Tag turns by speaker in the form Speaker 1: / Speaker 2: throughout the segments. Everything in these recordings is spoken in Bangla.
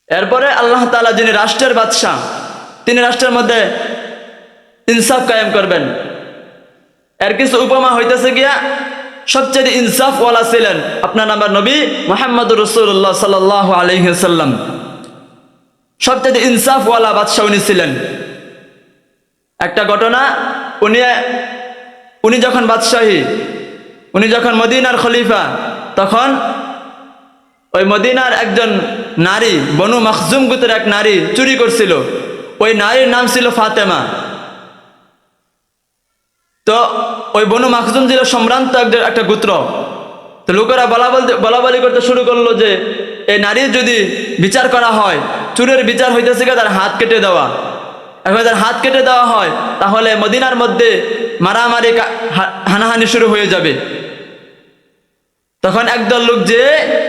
Speaker 1: এরপরে আল্লাহ তাআলা যিনি রাষ্ট্রের বাদশাহ, তিনি রাষ্ট্রের মধ্যে ইনসাফ কায়েম করবেন। এর কিছু উপমা হইতেছে গিয়া, সবচেয়ে ইনসাফ ওয়ালা ছিলেন আপনার নাম্বার নবী মুহাম্মদুর রাসূলুল্লাহ সাল্লাল্লাহু আলাইহি ওয়াসাল্লাম। সবচেয়ে ইনসাফ ওয়ালা বাদশাহ উনি ছিলেন। একটা ঘটনা, উনি যখন বাদশাহী, উনি যখন মদিনার খলিফা, তখন ওই মদিনার একজন নারী, বনু মখজুম গোত্রের এক নারী চুরি করছিল। ওই নারীর নাম ছিল ফাতেমা। তো ওই বনু মখজুম ছিল সম্ভ্রান্ত একটা গোত্র। তো লোকেরা বলাবলি করতে শুরু করলো যে এই নারীর যদি বিচার করা হয়, চুরের বিচার হইতেছে তার হাত কেটে দেওয়া। এখন তার হাত কেটে দেওয়া হয় তাহলে মদিনার মধ্যে মারামারি হানাহানি শুরু হয়ে যাবে। তখন একদল লোক যে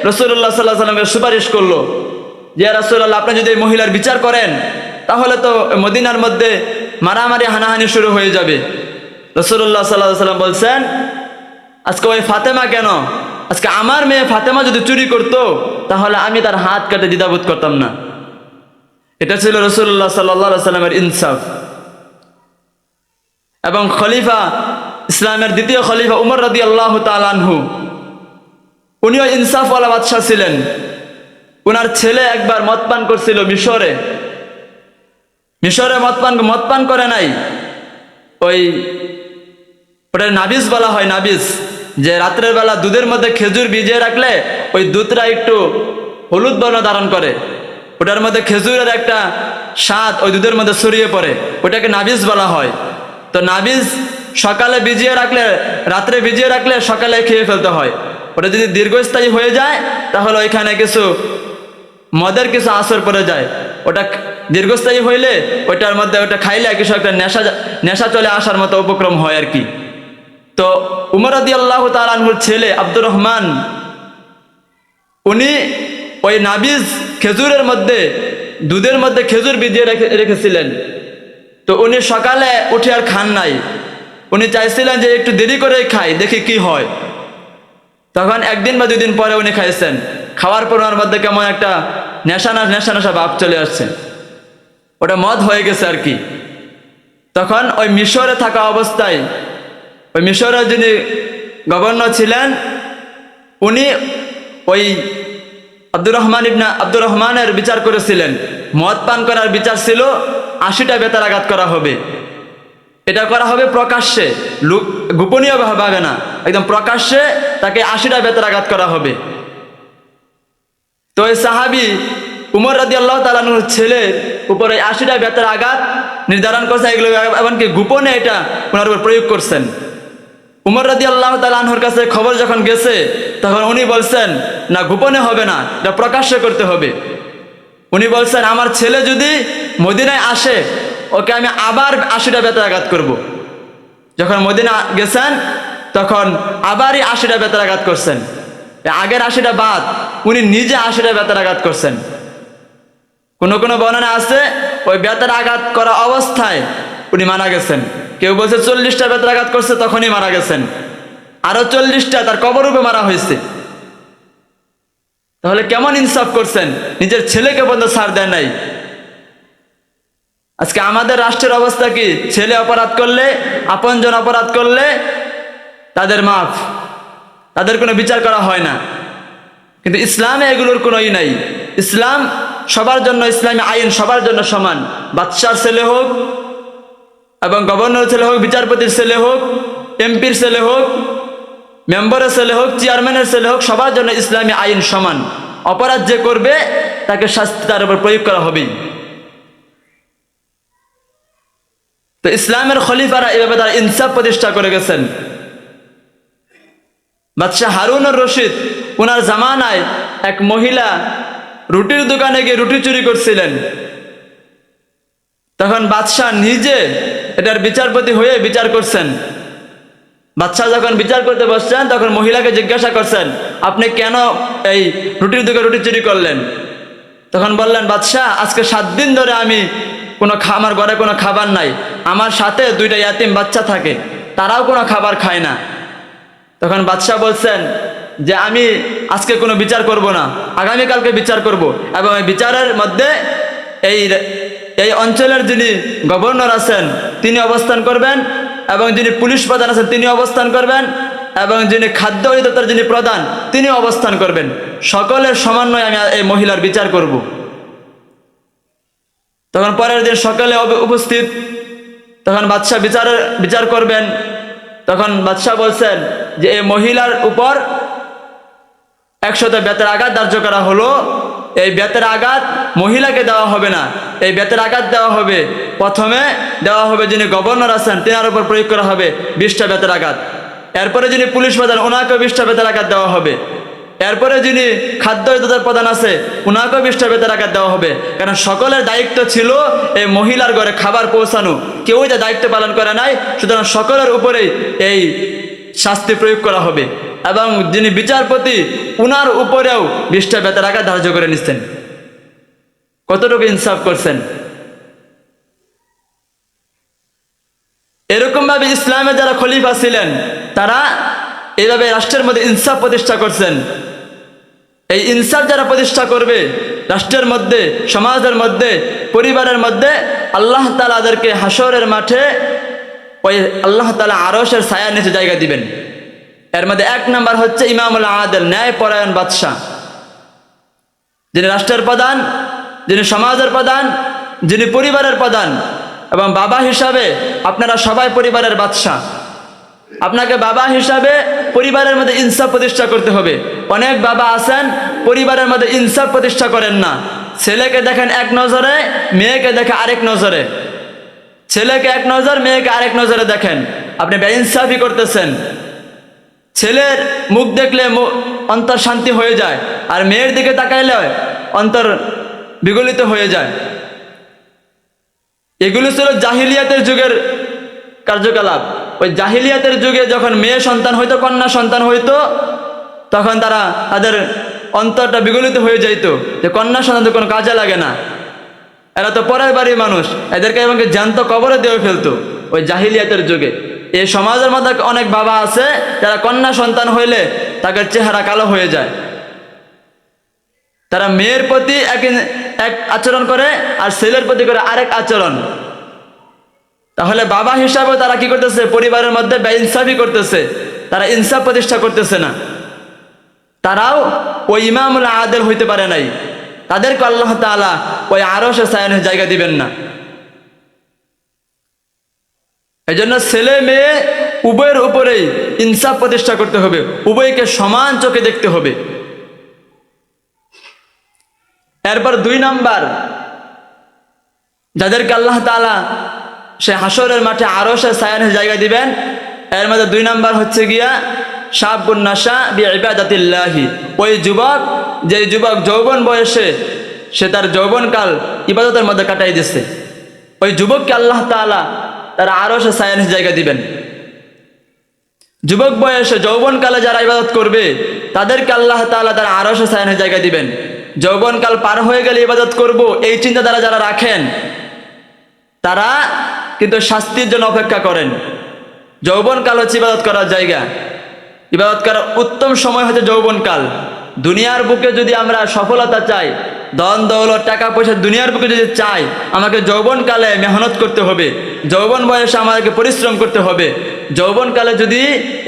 Speaker 1: রাসূলুল্লাহ সাল্লাল্লাহু আলাইহি ওয়াসাল্লামের সুপারিশ করলো যে ইয়া রাসূলুল্লাহ, আপনি যদি এই মহিলার বিচার করেন তাহলে তো মদিনার মধ্যে মারামারি হানাহানি শুরু হয়ে যাবে। রাসূলুল্লাহ সাল্লাল্লাহু আলাইহি ওয়াসাল্লাম বলছেন, আজকে ওই ফাতেমা কেন, আজকে আমার মেয়ে ফাতেমা যদি চুরি করতো তাহলে আমি তার হাত কাটে দ্বিধাবোধ করতাম না। এটা ছিল রাসূলুল্লাহ সাল্লাল্লাহু আলাইহি ওয়াসাল্লামের ইনসাফ। এবং খলিফা, ইসলামের দ্বিতীয় খলিফা উমর রাদিয়াল্লাহু তাআলা আনহু, উনিও ইনসাফওয়ালা বাদশাহ ছিলেন। উনার ছেলে একবার মদ পান করছিল মিশরে। মদ পান করে নাই, ওটা নাবিজ বলা হয়। নাবিজ, যে রাত্রের বেলা দুধের মধ্যে খেজুর ভিজিয়ে রাখলে ওই দুধটা একটু হলুদ বর্ণ ধারণ করে, ওটার মধ্যে খেজুরের একটা স্বাদ ওই দুধের মধ্যে ছড়িয়ে পড়ে, ওটাকে নাবিজ বলা হয়। তো নাবিজ সকালে ভিজিয়ে রাখলে, রাত্রে ভিজিয়ে রাখলে সকালে খেয়ে ফেলতে হয়। ওটা যদি দীর্ঘস্থায়ী হয়ে যায় তাহলে ওইখানে কিছু মদের কিছু আসর পড়ে যায়। ওটা দীর্ঘস্থায়ী হইলে ওইটার মধ্যে ওটা খাইলে কিছু একটা নেশা চলে আসার মতো উপক্রম হয় আর কি। তো উমর রাদিয়াল্লাহু তাআলা আনহুর ছেলে আব্দুর রহমান, উনি ওই নাবিজ খেজুরের মধ্যে, দুধের মধ্যে খেজুর ভিজিয়ে রেখেছিলেন। তো উনি সকালে উঠে আর খান নাই, উনি চাইছিলেন যে একটু দেরি করে খাই, দেখি কি হয়। তখন একদিন বা 2 দিন পরে উনি খাইছেন। খাওয়ার পর ওনার মধ্যে কেমন একটা নেশা ভাব চলে আসছে, ওটা মদ হয়ে গেছে আর কি। তখন ওই মিশরে থাকা অবস্থায়, ওই মিশরের যিনি গভর্নর ছিলেন, উনি ওই আব্দুর রহমানের বিচার করেছিলেন। মদ পান করার বিচার ছিল 80টা বেতারাঘাত করা হবে। এটা করা হবে প্রকাশ্যে, গোপনীয় ভাবে না, একদম প্রকাশ্যে তাকে 80টা বেতারাঘাত করা হবে। তো ওই সাহাবী উমর রাদিয়াল্লাহু তাআলা আনহুর ছেলের উপরে 80টা বেতার আঘাত নির্ধারণ করছে, এগুলো এমনকি গোপনে এটা ওনার উপর প্রয়োগ করছেন। উমর রাদিয়াল্লাহু তাআলা আনহুর কাছে খবর যখন গেছে তখন উনি বলছেন, না গোপনে হবে না, এটা প্রকাশ্যে করতে হবে। উনি বলছেন, আমার ছেলে যদি মদিনায় আসে ওকে আমি আবার 80টা বেতারাঘাত করব। যখন মদিনা গেছেন তখন আবারই 80টা বেতারাঘাত করছেন। আগের 80টা বাদ উনি নিজে 80টা বেতারাঘাত করছেন। কোনো বর্ণনা আছে ওই বেতারাঘাত করা অবস্থায় উনি মারা গেছেন। কেউ বলছে 40টা বেতারাঘাত করছে, তখনই মারা গেছেন। আরো 40টা তার কবররূপে মারা হয়েছে। তাহলে কেমন ইনসাফ করছেন, নিজের ছেলেকে পর্যন্ত ছাড় দেন নাই। আজকে আমাদের রাষ্ট্রের অবস্থা কি, ছেলে অপরাধ করলে, আপনজন অপরাধ করলে তাদের মাফ, তাদের কোনো বিচার করা হয় না। কিন্তু ইসলামে এগুলোর কোনোই নাই। ইসলাম সবার জন্য, ইসলামী আইন সবার জন্য সমান। বাদশার ছেলে হোক এবং গভর্নর ছেলে হোক, বিচারপতির ছেলে হোক, এমপির ছেলে হোক, মেম্বারের ছেলে হোক, চেয়ারম্যানের ছেলে হোক, সবার জন্য ইসলামী আইন সমান। অপরাধ যে করবে তাকে শাস্তি তার উপর প্রয়োগ করা হবেই। তো ইসলামের খলিফারা এভাবে তারা ইনসাফ প্রতিষ্ঠা করে গেছেন। বাদশাহ হারুনুর রশিদ, ওনার জামানায় এক মহিলা রুটির দোকানে গিয়ে রুটি চুরি করছিলেন। তখন বাদশাহ নিজে এটার বিচারপতি হয়ে বিচার করছেন। বাদশাহ যখন বিচার করতে বসছেন তখন মহিলাকে জিজ্ঞাসা করছেন, আপনি কেন এই রুটির দোকানে রুটি চুরি করলেন? তখন বললেন, বাদশাহ আজকে 7 দিন ধরে আমি আমার ঘরে কোনো খাবার নাই, আমার সাথে 2টা ইয়াতিম বাচ্চা থাকে, তারাও কোনো খাবার খায় না। তখন বাদশাহ বলছেন, যে আমি আজকে কোনো বিচার করব না, আগামীকালকে বিচার করব, এবং এই বিচারের মধ্যে এই এই অঞ্চলের যিনি গভর্নর আছেন তিনি অবস্থান করবেন, এবং যিনি পুলিশ প্রধান আছেন তিনি অবস্থান করবেন, এবং যিনি খাদ্য অধিদপ্তর যিনি প্রধান তিনি অবস্থান করবেন। সকলের সমন্বয়ে আমি এই মহিলার বিচার করব। তখন পরের দিন সকালে উপস্থিত, তখন বাদশাহ বিচার করবেন। তখন বাদশাহ বলছেন যে এই মহিলার উপর 100 বেতের আঘাত ধার্য করা হলো। এই বেতের আঘাত মহিলাকে দেওয়া হবে না, এই বেতের আঘাত দেওয়া হবে, প্রথমে দেওয়া হবে যিনি গভর্নর আছেন তেনার উপর প্রয়োগ করা হবে 20টা বেতের আঘাত। এরপরে যিনি পুলিশ প্রধান ওনাকেও 20টা বেতের আঘাত দেওয়া হবে। এরপরে যিনি খাদ্য অধিদপ্তর প্রধান আছে ওনাকেও 20টা বেতের আঘাত দেওয়া হবে। কারণ সকলের দায়িত্ব ছিল এই মহিলার ঘরে খাবার পৌঁছানো, কেউই তা দায়িত্ব পালন করে নাই, সুতরাং সকলের উপরেই এই শাস্তি প্রয়োগ করা হবে। এবং যিনি বিচারপতি উনার উপরেও 20টা বেতের আঘাত ধার্য করে নিচ্ছেন। কতটুকু ইনসাফ করছেন? এরকম ভাবে ইসলামে যারা খলিফা ছিলেন তারা এইভাবে রাষ্ট্রের মধ্যে ইনসাফ প্রতিষ্ঠা করছেন। এই ইনসাফ যারা প্রতিষ্ঠা করবে রাষ্ট্রের মধ্যে, সমাজের মধ্যে, পরিবারের মধ্যে, আল্লাহ তাআলা তাদেরকে হাসরের মাঠে ওই আল্লাহ তাআলা আরশের ছায়ার নিচে জায়গা দিবেন। এর মধ্যে 1 নাম্বার হচ্ছে ইমামুল আদিল, ন্যায় পরায়ণ বাদশাহ, যিনি রাষ্ট্রের প্রধান, যিনি সমাজের প্রধান, যিনি পরিবারের প্রধান। এবং বাবা হিসাবে আপনারা সবাই পরিবারের বাদশাহ, আপনাকে বাবা হিসাবে পরিবারের মধ্যে ইনসাফ প্রতিষ্ঠা করতে হবে। অনেক বাবা আছেন পরিবারের মধ্যে ইনসাফ প্রতিষ্ঠা করেন না, ছেলেকে দেখেন এক নজরে, মেয়েকে দেখে আরেক নজরে, ছেলেকে এক নজর, মেয়েকে আরেক নজরে দেখেন, আপনি বেইনসাফি করতেছেন। ছেলের মুখ দেখলে অন্তর শান্তি হয়ে যায়, আর মেয়ের দিকে তাকাইলে অন্তর বিগলিত হয়ে যায়। এগুলো ছিল জাহিলিয়াতের যুগের কার্যকলাপ। ওই জাহিলিয়াতের যুগে যখন মেয়ে সন্তান হইতো, কন্যা সন্তান হইতো, তখন তাদের অন্তরটা বিগলিত হয়ে যাইতো যে কন্যা সন্তান তো কোনো কাজে লাগে না, এরা তো পরের বাড়ির মানুষ, এদেরকে এবং জ্যান্ত কবরে দিয়ে ফেলতো ওই জাহিলিয়াতের যুগে। এই সমাজের মধ্যে অনেক বাবা আছে যারা কন্যা সন্তান হইলে তাদের চেহারা কালো হয়ে যায়, তারা মেয়ের প্রতি এক আচরণ করে আর ছেলের প্রতি করে আরেক আচরণ। তাহলে বাবা হিসাবে তারা কি করতেছে? পরিবারের মধ্যে বেইনসাফি করতেছে, তারা ইনসাফ প্রতিষ্ঠা করতেছে না। তারাও ওই ইমামুল আদিল হইতে পারে নাই, তাদেরকে আল্লাহ তাআলা ওই আরশের ছায়ায় জায়গা দিবেন না। এই জন্য ছেলে মেয়ে উভয়ের উপরেই ইনসাফ প্রতিষ্ঠা করতে হবে, উভয়কে সমান চোখে দেখতে হবে। এরপর 2 নাম্বার, যাদেরকে আল্লাহ তাআলা সে হাসরের মাঠে আরশের ছায়ায় জায়গা দিবেন, এর মধ্যে 2 নাম্বার হচ্ছে গিয়া শাবুন নাশা বিইবাদাতিল্লাহি, ওই যুবক, যে যুবক যৌবন বয়সে সে তার যৌবনকাল ইবাদতের মধ্যে কাটাই দিচ্ছে, ওই যুবককে আল্লাহ তাআলা তার আরশের ছায়ায় জায়গা দিবেন। যুবক বয়সে যৌবনকালে যারা ইবাদত করবে তাদেরকে আল্লাহ তাআলা তার আরশের ছায়ায় জায়গা দিবেন। যৌবনকাল পার হয়ে গেলে ইবাদত করব এই চিন্তাধারা যারা রাখেন তারা কিন্তু শাস্তির জন্য অপেক্ষা করেন। যৌবনকাল হচ্ছে ইবাদত করার জায়গা, ইবাদত করার উত্তম সময় হচ্ছে যৌবনকাল। দুনিয়ার বুকে যদি আমরা সফলতা চাই, ধন দৌলত টাকা পয়সা দুনিয়ার বুকে যদি চাই, আমাকে যৌবনকালে মেহনত করতে হবে, যৌবন বয়সে আমাদেরকে পরিশ্রম করতে হবে। যৌবনকালে যদি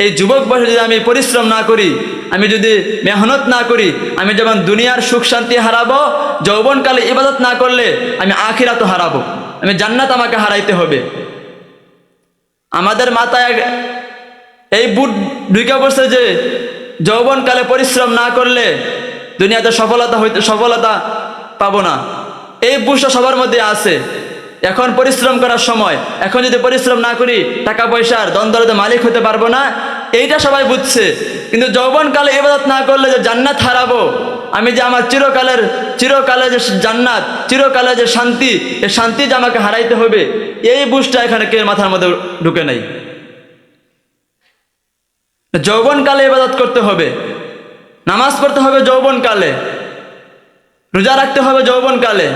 Speaker 1: এই যুবক বয়সে যদি আমি পরিশ্রম না করি, আমি যদি মেহনত না করি, আমি যেমন দুনিয়ার সুখ শান্তি হারাবো, যৌবনকালে ইবাদত না করলে আমি আখিরাতও হারাবো, আমি জান্নাত আমাকে হারাইতে হবে। আমাদের মাথায় এই বুট ঢুকে পড়ছে যে যৌবনকালে পরিশ্রম না করলে দুনিয়াতে সফলতা পাবো না। এই বুঝটা সবার মধ্যে আছে। এখন পরিশ্রম করার সময়, এখন যদি পরিশ্রম না করি টাকা পয়সার ধন দৌলতের মালিক হতে পারবো না, এইটা সবাই বুঝছে। কিন্তু যৌবনকালে ইবাদত না করলে যে জান্নাত হারাবো, আমি যে আমার চিরকালে যে জান্নাত, চিরকালে যে শান্তি, এই শান্তি যে আমাকে হারাইতে হবে, এই বুঝটা এখানে কে মাথার মধ্যে ঢুকে নাই। যৌবনকালে ইবাদত করতে হবে, নামাজ পড়তে হবে যৌবনকালে, রোজা রাখতে হবে যৌবনকালে,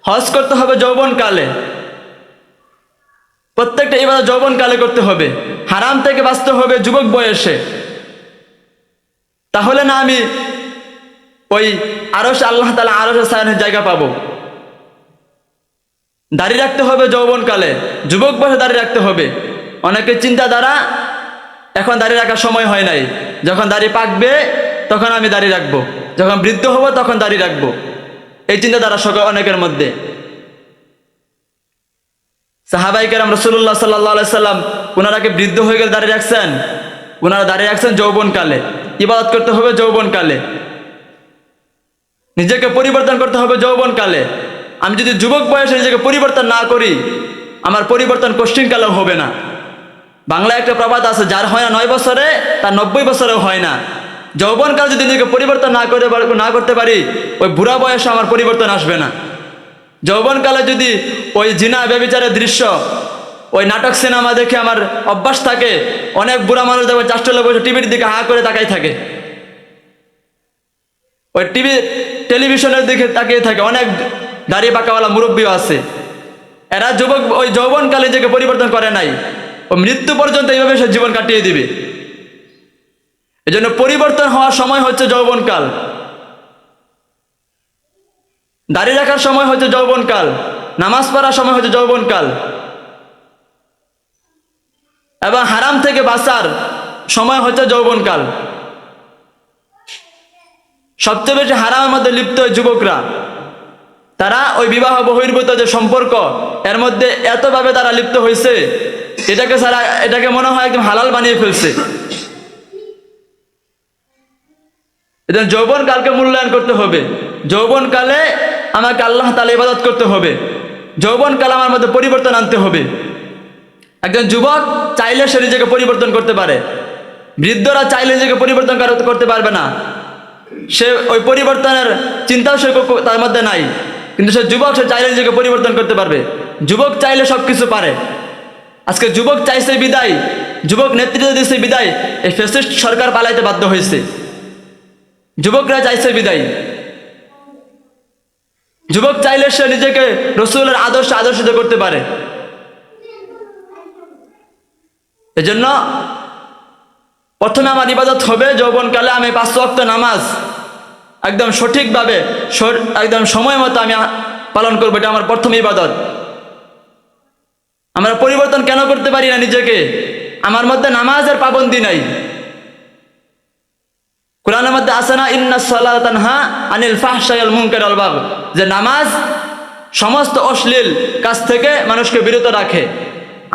Speaker 1: হজ করতে হবে যৌবনকালে, প্রত্যেকটা ইবাদত যৌবনকালে করতে হবে। হারাম থেকে বাঁচতে হবে যুবক বয়সে। তাহলে না আমি ওই আরশ আল্লাহ তাআলা আরশের ছায়ার জায়গা পাবো। দাড়ি রাখতে হবে যৌবনকালে, যুবক বয়সে দাড়ি রাখতে হবে। অনেকের চিন্তাধারা এখন দাড়ি রাখার সময় হয় নাই, যখন দাড়ি পাকবে তখন আমি দাড়ি রাখবো, যখন বৃদ্ধ হব তখন দাড়ি রাখবো, এই চিন্তাধারা অনেকের মধ্যে। সাহাবায়ে কেরাম রাসূলুল্লাহ সাল্লাল্লাহু আলাইহি সাল্লাম ওনারা কি বৃদ্ধ হয়ে গেলে দাড়ি রাখছেন? ওনারা দাড়ি রাখছেন যৌবনকালে। ইবাদত করতে হবে যৌবনকালে, নিজেকে পরিবর্তন করতে হবে যৌবনকালে। আমি যদি যুবক বয়সে নিজেকে পরিবর্তন না করি, আমার পরিবর্তন কোশ্চিনকালেও হবে না। বাংলায় একটা প্রবাদ আছে, যার হয় না 9 বছরে তার 90 বছরেও হয় না। যৌবনকাল যদি নিজেকে পরিবর্তন না করতে পারি, ওই বুড়া বয়সে আমার পরিবর্তন আসবে না। যৌবনকালে যদি ওই জিনা ব্যভিচারের দৃশ্য, ওই নাটক সিনেমা দেখে আমার অভ্যাস থাকে, অনেক বুড়া মানুষ দেখবে চারটে বসে টিভির দিকে হা করে তাকাই থাকে, ওই টেলিভিশনের দিকে তাকিয়ে থাকে। অনেক দাড়ি পাকাওয়ালা মুরব্বীও আছে, এরা যুবক ওই যৌবনকালে নিজেকে পরিবর্তন করে নাই, ও মৃত্যু পর্যন্ত এইভাবে সে জীবন কাটিয়ে দিবে। এই জন্য পরিবর্তন হওয়ার সময় হচ্ছে যৌবনকাল, দাড়ি রাখার সময় হচ্ছে যৌবনকাল, নামাজ পড়ার সময় হচ্ছে যৌবনকাল, এবং হারাম থেকে বাঁচার সময় হচ্ছে যৌবনকাল। সবচেয়ে বেশি হারামের মধ্যে লিপ্ত যুবকরা, তারা ওই বিবাহ বহির্ভূত যে সম্পর্ক, এর মধ্যে এতভাবে তারা লিপ্ত হয়েছে, এটাকে মনে হয় একদম হালাল বানিয়ে ফেলছে। এজন্য যৌবনকালকে মূল্যায়ন করতে হবে। যৌবনকালে আমাকে আল্লাহ তাআলা ইবাদত করতে হবে, যৌবনকালে আমার মধ্যে পরিবর্তন আনতে হবে। একজন যুবক চাইলে সে নিজেকে পরিবর্তন করতে পারে, বৃদ্ধরা চাইলে নিজেকে পরিবর্তন করতে পারবে না। সে ওই পরিবর্তনের চিন্তাও সে তার মধ্যে নাই, কিন্তু সে যুবক, সে চাইলে নিজেকে পরিবর্তন করতে পারবে। যুবক চাইলে সব কিছু পারে। আজকে যুবক চাইছে বিদায়, যুবক নেতৃত্ব দিয়েছে বিদায়, এই ফ্যাসিস্ট সরকার পালাইতে বাধ্য হয়েছে। যুবকরা চাইছে বিদায়। যুবক চাইলে সে নিজেকে রাসূলের আদর্শিত করতে পারে। এজন্য প্রথমে আমার ইবাদত হবে যৌবনকালে, আমি 5 ওয়াক্ত নামাজ একদম সঠিকভাবে একদম সময় মতো আমি পালন করবো, এটা আমার প্রথম ইবাদত। আমরা পরিবর্তন কেন করতে পারি না নিজেকে? আমার মধ্যে নামাজের পাবন্দি নাই। কোরআনের মধ্যে আছে না, ইন্নাস সালাতা তানহা আনিল ফাহশাই ওয়াল মুনকারি ওয়াল বাগয়, যে নামাজ সমস্ত অশ্লীল কাজ থেকে মানুষকে বিরত রাখে।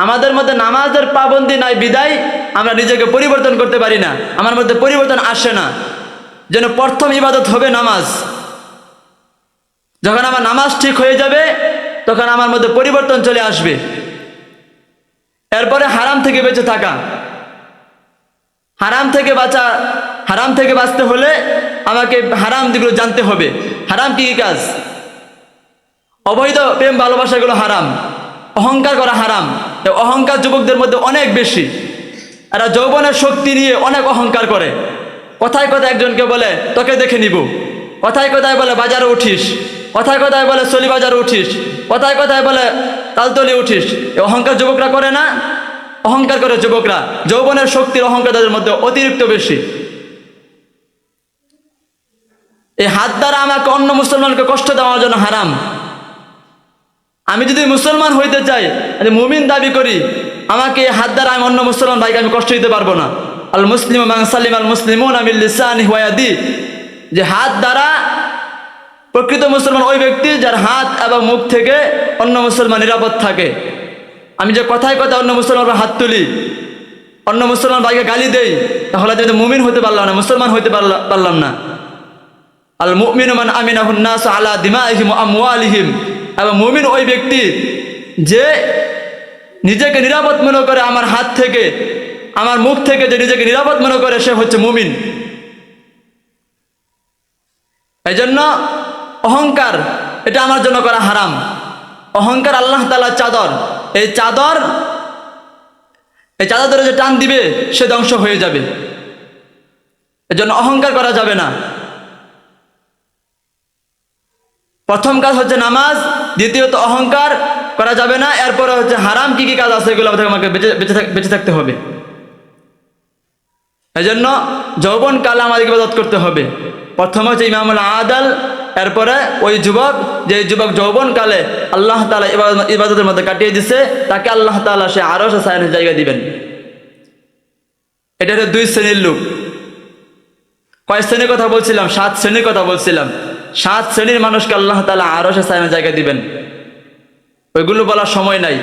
Speaker 1: আমাদের মধ্যে নামাজের পাবন্দি নাই বিদায় আমরা নিজেকে পরিবর্তন করতে পারি না, আমার মধ্যে পরিবর্তন আসে না। যেন প্রথম ইবাদত হবে নামাজ। যখন আমার নামাজ ঠিক হয়ে যাবে তখন আমার মধ্যে পরিবর্তন চলে আসবে। এরপরে হারাম থেকে বেঁচে থাকা, হারাম থেকে বাঁচতে হলে আমাকে হারাম দিকগুলো জানতে হবে। হারাম কি কি কাজ? অবৈধ প্রেম ভালোবাসাগুলো হারাম, অহংকার করা হারাম। অহংকার যুবকদের মধ্যে অনেক বেশি। এরা যৌবনের শক্তি নিয়ে অনেক অহংকার করে। কথায় কথায় একজনকে বলে তোকে দেখে নিব, কথায় কথায় বলে বাজারে উঠিস, কথায় কথায় বলে সলি বাজারে উঠিস, কথায় কথায় বলে তালতলি উঠিস। এই অহংকার যুবকরা করে না? অহংকার করে যুবকরা। যৌবনের শক্তির অহংকার তাদের মধ্যে অতিরিক্ত বেশি। এই হাত দ্বারা আমাকে অন্য মুসলমানকে কষ্ট দেওয়ার জন্য হারাম। আমি যদি মুসলমান হইতে চাই, মুমিন দাবি করি, আমাকে হাত দ্বারা আমি অন্য মুসলমান ভাইকে আমি কষ্ট দিতে পারবো না। আল মুসলিম মান সালিম আল মুসলিমুনা মিন লিসানিহি ওয়া ইয়াদিহি, যে হাত দ্বারা প্রকৃত মুসলমান ওই ব্যক্তি যার হাত এবং মুখ থেকে অন্য মুসলমান নিরাপদ থাকে। আমি যে কথায় কথায় অন্য মুসলমানের হাত তুলি, অন্য মুসলমান ভাইকে গালি দেই, তাহলে যদি মুমিন হতে পারলাম না, মুসলমান হইতে পারলাম না। আল মুমিনু মান আমিনাহুন নাস আলা দিমাইহিম ওয়া আমওয়ালিহিম, এবং মুমিন ওই ব্যক্তি যে নিজেকে নিরাপদ মনে করে, আমার হাত থেকে আমার মুখ থেকে যে নিজেকে নিরাপদ মনে করে, সে হচ্ছে মুমিন। এই জন্য অহংকার এটা আমার জন্য করা হারাম। অহংকার আল্লাহ তাআলার চাদর, এই চাদর ধরে যে টান দিবে সে ধ্বংস হয়ে যাবে। এই জন্য অহংকার করা যাবে না। প্রথম কাজ হচ্ছে নামাজ, দ্বিতীয়ত অহংকার করা যাবে না। এরপরে হচ্ছে হারাম কি কি কাজ আছে এগুলো আমাকে বেঁচে থাকতে হবে। এই জন্য যৌবনকালে আমাদের ইবাদত করতে হবে। প্রথম হচ্ছে ইমামুল আদাল, এরপরে ওই যুবক, যে যুবক যৌবনকালে আল্লাহ তাআলা ইবাদতের মধ্যে কাটিয়ে দিছে, তাকে আল্লাহ তাআলা সে আরশে ছায়ার জায়গা দিবেন। এটা হচ্ছে 2 শ্রেণীর লোক। কয় শ্রেণীর কথা বলছিলাম? 7 শ্রেণীর কথা বলছিলাম। 7 শ্রেণীর মানুষকে আল্লাহ তাআলা আরশে ছায়ার জায়গা দিবেন। ওইগুলো বলার সময় নাই।